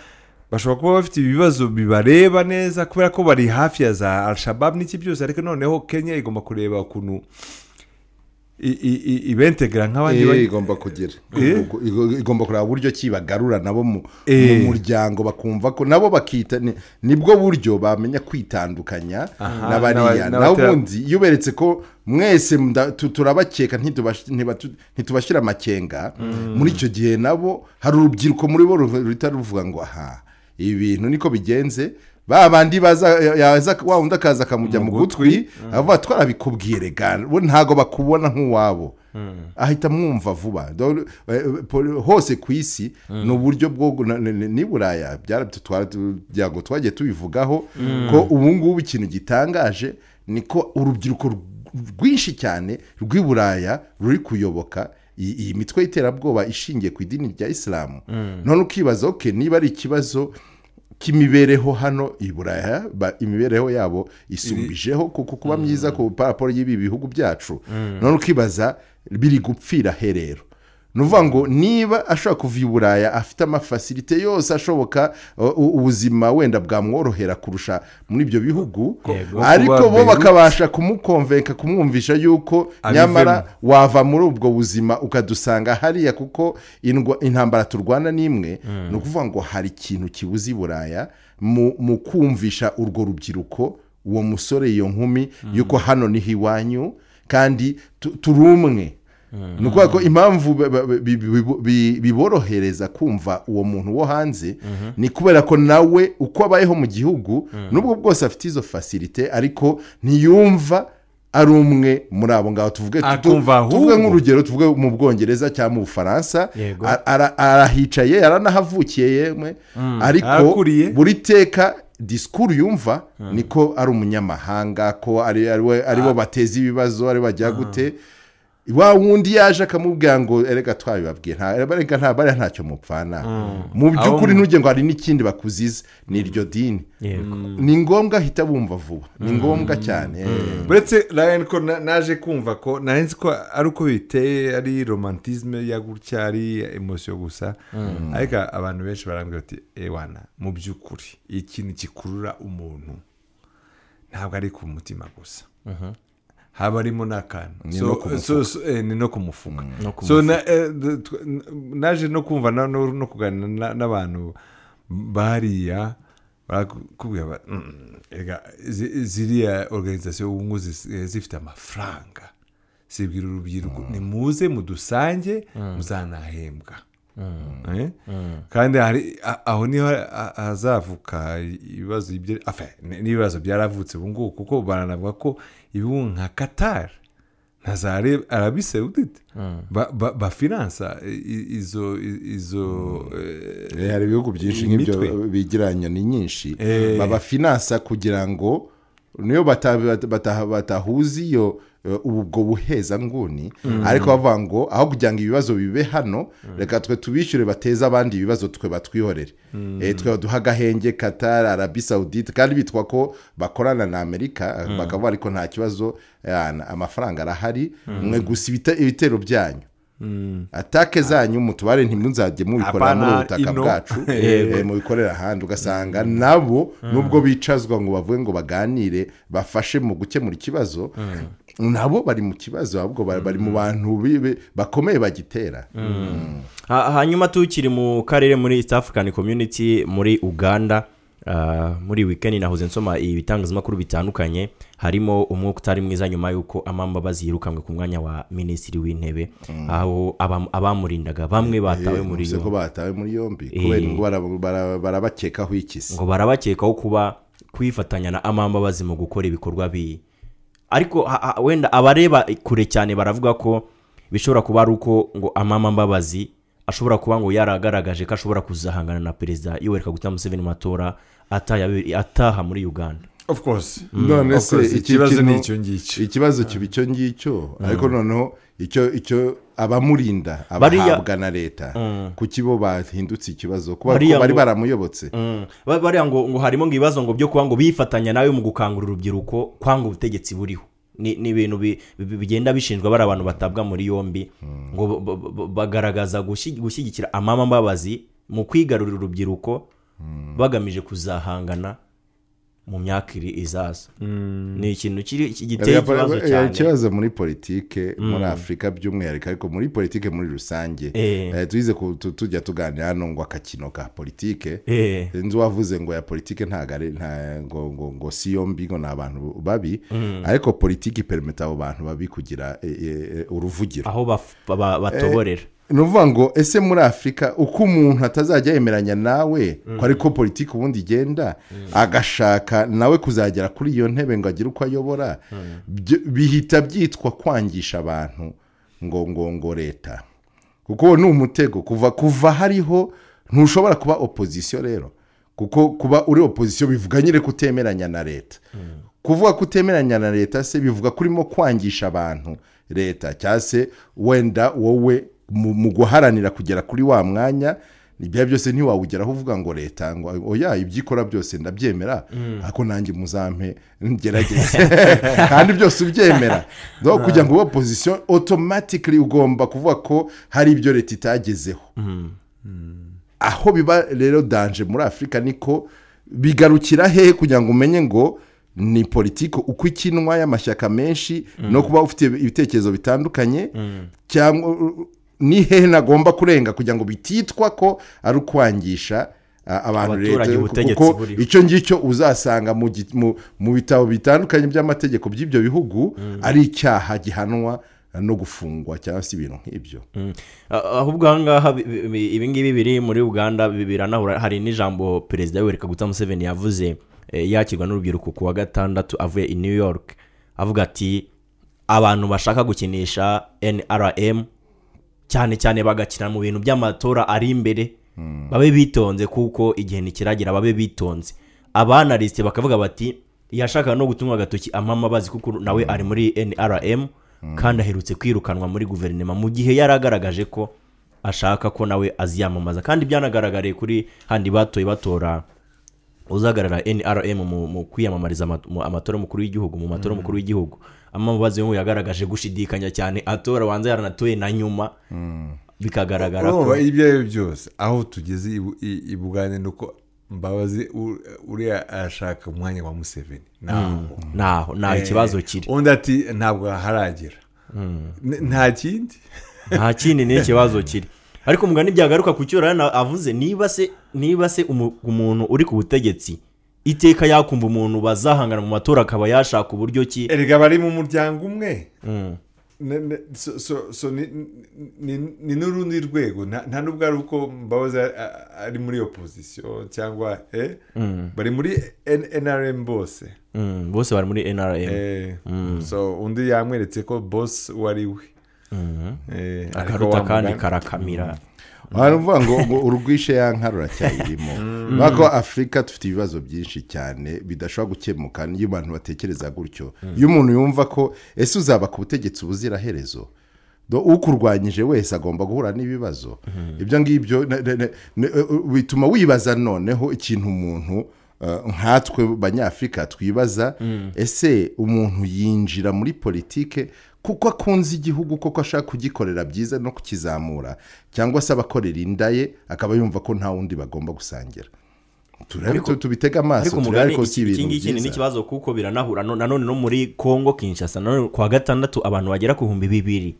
bashobora kuba bafite ibibazo bibareba neza kubera ko bari hafi ya za Al-Shabaab n'iki byose ariko noneho Kenya igomba kureba ukuntu ibentegera nk'abandi igomba kugira igomba kureba uburyo kibagarura nabo mu muryango bakumva ko nabo bakita nibwo buryo bamenya kwitandukanya n'abariya naho ubundi iyo uberetse ko mwese turabakeka ntitubashyira amakenga muri icyo gihe nabo hari urubyiruko muri bo ruhita ruvuga ngo aha ibi bintu niko bigenze babandi baza wa wundi akaza akamujya mu gutwi avuga twarabikubwiye rega ntago bakubona nk'uwabo ahita mwumva vuba hose ku isi ni uburyo bwo ni Buraya byarago twagiye tubivugaho ko ubu ngubu ikintu gitangaje niko urubyiruko rwinshi cyane rw'i Buraya ruri kuyoboka iyi mitwe y'iterabwoba ishingiye ku idini rya Islam none ukibaza niba ari ikibazo kimibereho hano i Buraya imibereho yabo isumbijeho kuko kuba myiza ku paraporo y'ibi bihugu byacu none ukibaza biri gupfira herero nuvuga ngo niba ashobora kuva i Buraya afite amafacilite yose ashoboka ubuzima wenda bwamworohera kurusha muri ibyo bihugu ariko bo bakabasha kumukonvenka kumwumvisha yuko nyamara wava muri ubwo buzima ukadusanga hariya kuko intambara turwana n'imwe ni ukuvuga ngo hari ikintu kibuze i Buraya mu kumvisha urwo rubyiruko uwo musore iyo nkumi yuko hano niho iwanyu kandi turi umwe ni ukuvuga ko impamvu biborohereza kumva uwo muntu wo hanze ni kubera ko nawe uko abayeho mu gihugu n'ubwo bwose afite izo facilite ariko ntiyumva ari umwe muri abo ngabo tuvuge nk'urugero tuvuge mu Bwongereza cyangwa mu Bufaransa arahicaye yaranahavukiye yemwe ariko buri teka disikuru yumva niko ari umunyamahanga ko ari bo bateza ibibazo ari bajya gute wa wundi yaje akamubwira ngo erega twabibabwiye ntacyo mupfana mu by'ukuri ntujye ngo hari n'ikindi bakuzize ni iryo dini ni ngombwa hita bumva vuba ni ngombwa cyane buretse Ryan ko naje kumva ko narenze ko ari uko biteye ari romantisme ya gutya ari emotion gusa ariko abantu benshi barambwira ati ewana mu by'ukuri ikintu gikurura umuntu ntabwo ari ku mutima gusa haba arimo n'akantu ni no kumufunga so naje no kumva no kuganira n'abantu bariya barakubwira ziriya organization ubungu zifite amafaranga zibwira urubyiruko nimuze mudusange muzanahembwa kandi aho niho hazavuka ibibazo n'ibibazo byaravutse ubu ngubu kuko baranavuga ko ibihugu nka Qatar na za Arabie Saoudite bafinansa izo hari ibihugu byinshi nk'ibyo bigiranye ni nyinshi babafinansa kugira ngo niyo batahuza iyo ubwo buheza nguni ariko bavuga ngo aho kugira ngo ibibazo bibe hano reka twe tubishyure bateza abandi ibibazo twe batwihorere twe duha agahenge Qatar Arabie Saoudite kandi bitwa ko bakorana na Amerika bakavuga ariko nta kibazo amafaranga arahari mwe gusa ibitero byanyu atake zanyu mutubare ntimuzajye mubikorera muri ubutaka bwacu mubikorera ahandi ugasanga nabo nubwo bicazwa ngo bavuge ngo baganire bafashe mu gukemura ikibazo nabo bari mu kibazo ahubwo bari mu bantu bakomeye bagitera hanyuma tukiri mu karere muri East African Community muri Uganda muri weekend nahoze nsoma ibitangazamakuru bitandukanye harimo umwuka utari mwiza nyuma yuko Amama bazirukamwe ku mwanya wa minisitiri w'intebe aho abamurindaga bamwe batawe muri yombi kubera ngo barabakekaho ikisi ngo barabakekaho kuba kwifatanya na Amama bazi mu gukora ibikorwa ariko wenda abareba kure cyane baravuga ko bishobora kuba ari uko ngo Amama Mbabazi ashobora kuba ngo yaragaragaje ko ashobora kuzahangana na perezida Yoweri Kaguta Museveni mu matora ataha muri Uganda. Of course. None se ikibazo ni icyo ngicyo. Ikibazo kiba icyo ngicyo ariko noneho icyo abamurinda abahabwa na leta kuki bo bahindutse ikibazo kuba bari baramuyobotse. Bariya ngo harimo ngo ibibazo ngo byo kuba ngo bifatanya nawe mu gukangurira urubyiruko kwanga ubutegetsi buriho. Ni ibintu bigenda bishinjwa bari abantu batabwa muri yombi ngo bagaragaza gushyigikira Amama Mbabazi mu kwigarurira urubyiruko bagamije kuzahangana mu myaka izaza. Ni ikintu giteye ikibazo cyane. Ikibazo muri politike muri Afurika by'umwihariko ariko muri politike muri rusange tuyize tujya tuganira hano ngo akakino ka politike nzi wavuze ngo ya politike ngo si yombi ngo ni abantu babi ariko politike ipermita abo bantu babi kugira uruvugiro aho batoborera. nuvuga ngo ese muri Afurika uko umuntu atazajya yemeranya nawe ko ariko politiki ubundi igenda agashaka nawe kuzagera kuri iyo ntebe ngo agire uko ayobora bihita byitwa kwangisha abantu ngo leta kuko ni umutego kuva hariho ntushobora kuba opposition rero kuko kuba uri opposition bivuga nyine kutemeranya na leta kuvuga kutemeranya na leta se bivuga kurimo kwangisha abantu leta cyase wenda wowe mu guharanira kugera kuri wa mwanya ibyo byose ntiwawugeraho uvuga ngo leta ngo oya ibyikora byose ndabyemera ariko nanjye muzampe ngerageze kandi byose ubyemera no kugira ngo opposition automatically ugomba kuvuga ko hari ibyo leta itagezeho aho biba rero danger muri Afurika niko bigarukira hehe kugira ngo umenye ngo ni politiko uko ikinwa y'amashyaka menshi no kuba ufite ibitekerezo bitandukanye cyangwa ni hehe nagomba kurenga kugira ngo bititwa ko ari ukwangisha abantu leta kuko icyo ngicyo uzasanga mu bitabo bitandukanye by'amategeko by'ibyo bihugu ari icyaha gihanwa no gufungwa cyangwa se ibintu nk'ibyo. Ahubwo ahangaha ibi ngibi biri muri Uganda biranahura. Hari n'ijambo perezida Yoweri Kaguta Museveni yavuze yakirwa n'urubyiruko ku wa gatandatu avuye i New York avuga ati abantu bashaka gukinisha NRM cyane cyane bagakina mu bintu by'amatora ari imbere babe bitonze kuko igihe nikiragira babe bitonze. Abanaliste bakavuga bati yashaka no gutumwa agatoki Amama Mbabazi kuko nawe ari muri NRM kandi aherutse kwirukanwa muri guverinoma mu gihe yaragaragaje ko ashaka ko nawe aziyamamaza kandi byanagaragariye kuri handi batoye batora uzagarara NRM mu kwiyamamariza amatora mukuru w'igihugu mu matora mukuru w'igihugu. Amama Mbabazi we yagaragaje gushidikanya cyane atora wanze yaranatoye na nyuma bikagaragara ko ibyo byose aho tugeze ibugane nuko Mbabazi uriya ashaka umwanya wa Museveni naho ikibazo kiri undi ati ntabwo haragera nta kindi ni ikibazo kiri ariko mugani byagaruka ku cyo avuze niba se umuntu uri ku butegetsi iteka yakumva umuntu bazahangana mu matora akaba yashaka uburyo ki erega bari mu muryango umwe ni n'urundi rwego nta nubwo ari uko Mbabazi ari muri opposition cyangwa bari muri NRM bose bari muri NRM so undi yamweretse ko boss wari we akaruta kandi karakamira baravuga ngo urugwishe yankarura cyayirimo bako Afurika dufite ibibazo byinshi cyane bidashobora gukemuka iyo abantu batekereza gutyo iyo umuntu yumva ko ese uzaba ku butegetsi ubuzira herezo ukurwanyije wese agomba guhura n'ibibazo ibyo ngibyo bituma wibaza noneho ikintu umuntu nkatwe banyafurika twibaza ese umuntu yinjira muri politike kuko akunze igihugu kuko ashaka kugikorera byiza no kukizamura cyangwa se abakorera indaye akaba yumva ko nta wundi bagomba gusangira tubitega amaso turari ko si ibintu byiza iki n'ikibazo kuko biranahura nanone no muri Kongo Kinshasa nanone kwa gatandatu abantu bagera ku 2,000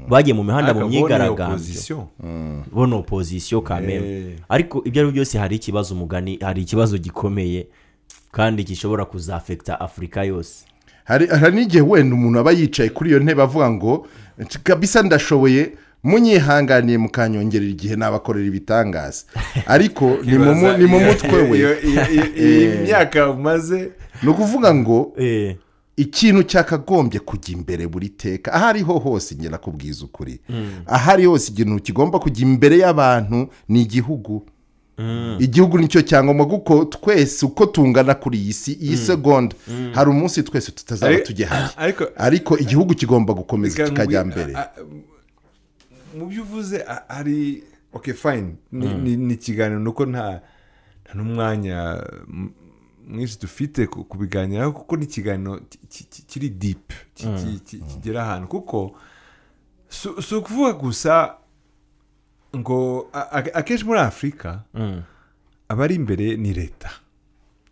bagiye mu mihanda mu myigaragambyo bono opposition kameme ariko ibyo ari byose hari ikibazo umugani hari ikibazo gikomeye kandi gishobora kuzafecta Afrika yose. Hari n'igihe wenda umuntu aba yicaye kuri iyo ntebe avuga ngo kabisa ndashoboye munyihanganiye mukanyongerera igihe nabakorera ibitangaza ariko ni mu mutwe we imyaka umaze no kuvuga ngo ikintu cyakagombye kujya imbere buri teka aho ariho hose ngera kubwiza ukuri aho ari hose ikintu kigomba kujya imbere y'abantu ni igihugu. Igihugu nicyo cyangombwa kuko twese uko tungana kuri iyi segonda hari umunsi twese tutazaba tugihari, ariko igihugu kigomba gukomeza kikajya mbere. Mu byo uvuze ari okay fine, ni ikiganiro nuko nta n'umwanya mwinshi dufite kubiganiraho kuko ni ikiganiro kiri deep kigera ahantu, kuko si ukuvuga gusa ngo akenshi muri Afurika abari imbere ni leta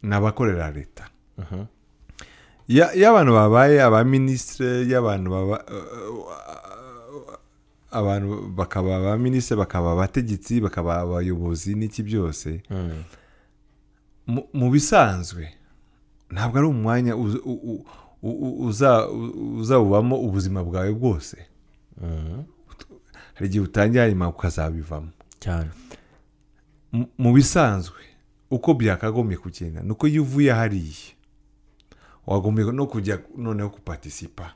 n'abakorera leta. Y'abantu babaye abaminisitiri, y'abantu abantu bakaba abaminisitiri, bakaba abategetsi, bakaba abayobozi n'iki byose, mu bisanzwe ntabwo ari umwanya uzawubamo ubuzima bwawe bwose. Hari igihe utangira hanyuma ukazabivamo cyane. Mu bisanzwe uko byakagombye kugenda nuko iyo uvuye hariya wagombye no kujya noneho kuparticipa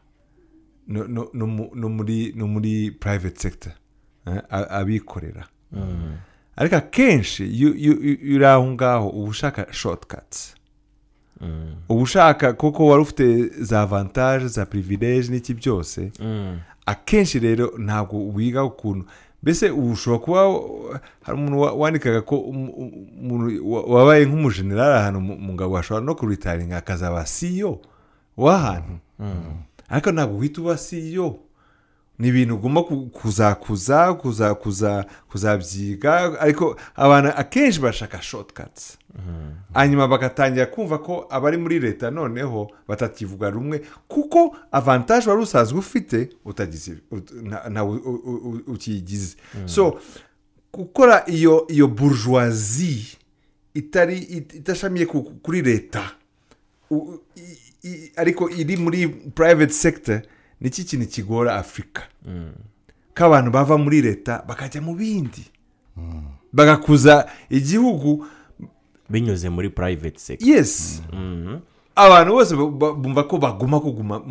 no muri private sector, abikorera. Ariko akenshi iyo uri aho ngaho uba ushaka shortcuts, uba ushaka kuko wari ufite za avantage za privilege n'iki byose. Akenshi rero ntabwo wiga ukuntu mbese ushobora kuba hari umuntu wandikaga ko umuntu wabaye nk'umujenerali ahantu mu ngabo ashobora no kuritaringa akazaba CEO w'ahantu, ariko ntabwo uhita uba CEO. Ni ibintu ugomba kuzabyiga, ariko abantu akenshi bashaka shortcuts. Hanyuma bagatangira kumva ko abari muri leta noneho batakivuga rumwe kuko avantage wari usanzwe ufite ukiyigize. So gukora iyo bourgeoisie itashamiye kuri leta ariko iri muri private sector, niki kintu kigora Afurika. K'abantu bava muri leta bakajya mu bindi, bagakuza igihugu binyuze muri private sector. Yes. Abantu bose bumva ko baguma kuguma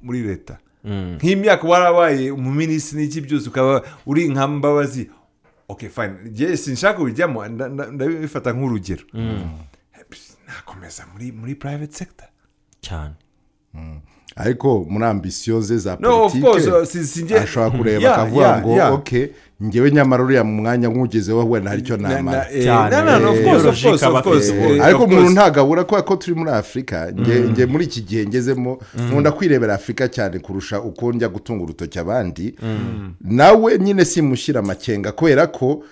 muri leta. Nk'imyaka warabaye umuminisitiri n'iki byose ukaba uri nka Mbabazi, okay fine, yes nshaka kubijyamo ndabifata nk'urugero. Nakomeza muri private sector cyane. Ariko muri ambisiyo ze za politike ashobora kureba akavuga ngo okay ngewe nyamara uriya mu mwanya nk'ugezeho wenda hari icyo namara. Of course. Ariko umuntu ntagabura ko turi muri Afurika, nge muri iki gihe ngezemo nkunda kwirebera Afurika cyane kurusha uko njya gutunga urutoki abandi. Nawe nyine simushyira amakenga kubera ko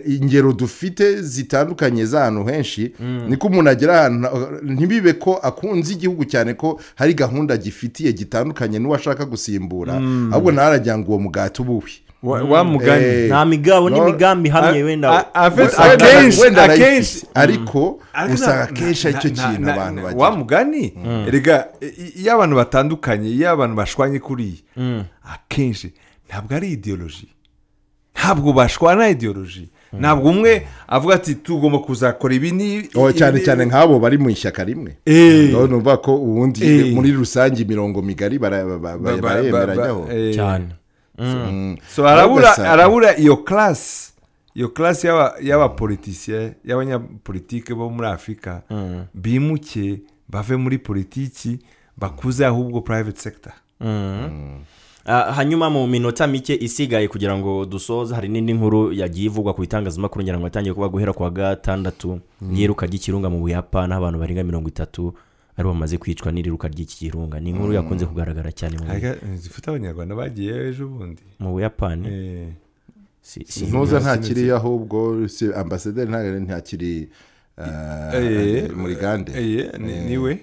ingero dufite zitandukanye z'ahantu henshi, niko umuntu agera ahantu ntibibe ko akunze igihugu cyane ko hari gahunda gifitiye gitandukanye n'uwashaka gusimbura, ahubwo narajya ngo uwo mugati ubuwe wa mugani nta migabo n'imigambi hamwe wenda akenshi, ariko usanga akenshi icyo kintu abantu bagira wa mugani. Erega iyo abantu batandukanye, iyo abantu bashwanye kuri akenshi ntabwo ari ideology, ntabwo bashwana ideology, ntabwo umwe avuga ati tugomba kuzakora ibi ni cyane nk'abo bari mu ishyaka rimwe. None uvuga ko ubundi muri rusange imirongo migari baremerajyaho cyane. So arabura iyo class y'abapoliticiens, y'abanyapolitike bo muri Afurika bimuke bave muri politiki bakuze ahubwo private sector. Hanyuma mu minota mike isigaye kugira ngo dusoze, hari n'indi nkuru yagiye ivugwa ku itangazamakuru ngira ngo yatangiye kuba guhera kwa gatandatu yiruka ry'ikirunga mu Buyapani, abantu barenga 30 ari bamaze kwicwa n'iriruka ry'iki kirunga. Ni inkuru yakunze kugaragara cyane mu zifite abanyarwanda bagiye ejo bundi mu Buyapani. Ntuza ntakiri ahubwo ambasaderi ntakiri muri Gande. Niwe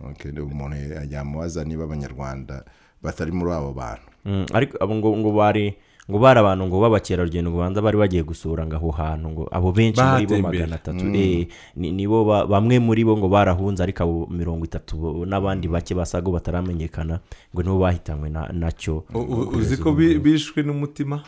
okay umuntu yamubaza niba abanyarwanda batari muri abo bantu. Ariko abo ngo bari abantu ngo babakerarugendo Rwanda bari bagiye gusura ngaho hantu, ngo abo benshi muri bo 300 nibo bamwe muri bo ngo barahunze, ariko abo 30 n'abandi bake basago bataramenyekana ngo nibo bahitanywe nacyo. Uzi ko bishwe n'umutima,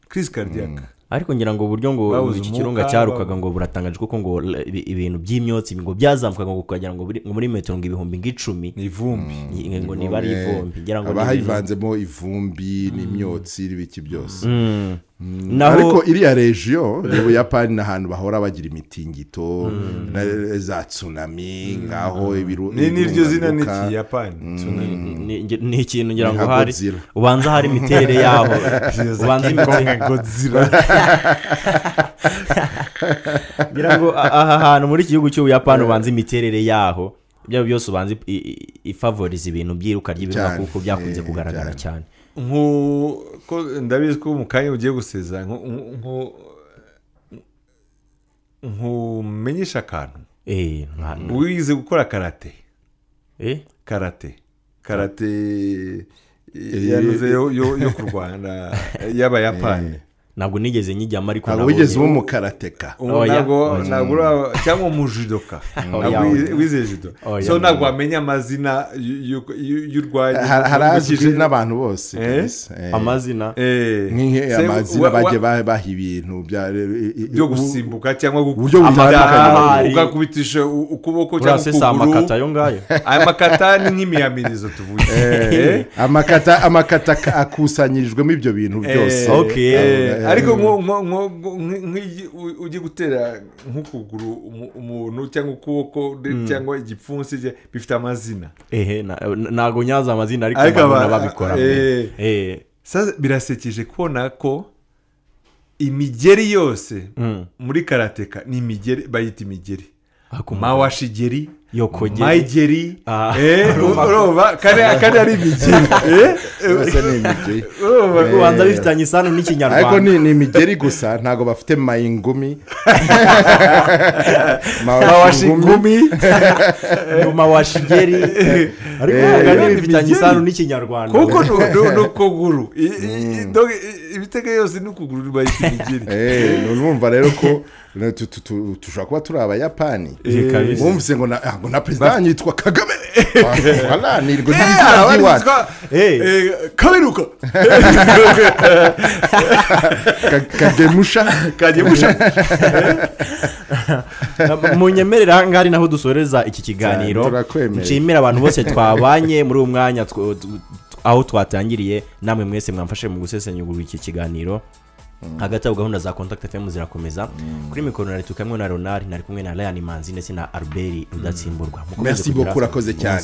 crise cardiaque. ariko ngira ngo uburyo ngo iki kirunga cyarukaga ngo buratangaje kuko ngo ibintu by'imyotsi ngo byazamukaga ngo kugira ngo muri metero ngo 10,000 ni ivumbi ngo niba ari ivumbi ngira ngo abahivanzemo ivumbi n'imyotsi n'ibiki byose ariko iriya region y'Ubuyapani n'ahantu bahora bagira imitingito za tsunami ngaho ibiru n'iryo zina ni Kiyapani ni ikintu ngira ngo hari ubanza hari imiterere yaho ubanza imiterere Godzilla ngira ngo aha hantu muri iki gihugu cy'Ubuyapani ubanza imiterere yaho byabo byose ubanza ifavoriza ibintu byiruka ry'ibirunga kuko byakunze kugaragara cyane nko ndabizi ko mu kanya ugiye guseza nkumenyesha akantu wize gukora karate yanuze yo kurwana y'Abayapani ntabwo nigeze nyijyamo ariko ntabwo wigeze uba umukarateka ntabwo cyangwa umujudoka wize judo so ntabwo wamenya amazina y'urwanyi harazwi n'abantu bose amazina amazina bagiye baha ibintu byo gusimbuka cyangwa ugakubitisha ukuboko cyangwa ukuguru amakata yo ngayo aya makata ni nk'imiyamirizo tuvuye amakata akusanyirijwemo ibyo bintu byose ariko ujye gutera nk'ukuguru umuntu cyangwa ukuboko cyangwa igipfunsi bifite amazina ntabwo nyaza amazina ariko abantu babikora birasekeje kubona ko imigeri yose muri karateka ni imigeri bayita imigeri mawashigeri mayigeri urumva kandi ari imigeri ubanza bifitanye isano n'ikinyarwanda ariko ni imigeri gusa ntabwo bafite mayingumi mawashingumi mawashigeri ariko bifitanye isano n'ikinyarwanda kuko n'ukuguru ibitega yose n'ukuguru bayita imigeri urumva rero ko tushobora kuba turi Abayapani bumvise ngo na perezida yitwa Kagame ni iryo n'izina ry'iwacu kaberuka kagemusha munyemerera aha ngaha ari naho dusoreza iki kiganiro nshimira abantu bose twabanye muri uwo mwanya aho twatangiriye namwe mwese mwamfashe mu gusesenyugura iki kiganiro hagati aho gahunda za Contact FM zirakomeza kuri mikoro nari tukamwe na Ronald nari kumwe na Ryan Manzi ndetse na Albert Rudatsimburwa merci beaucoup urakoze cyane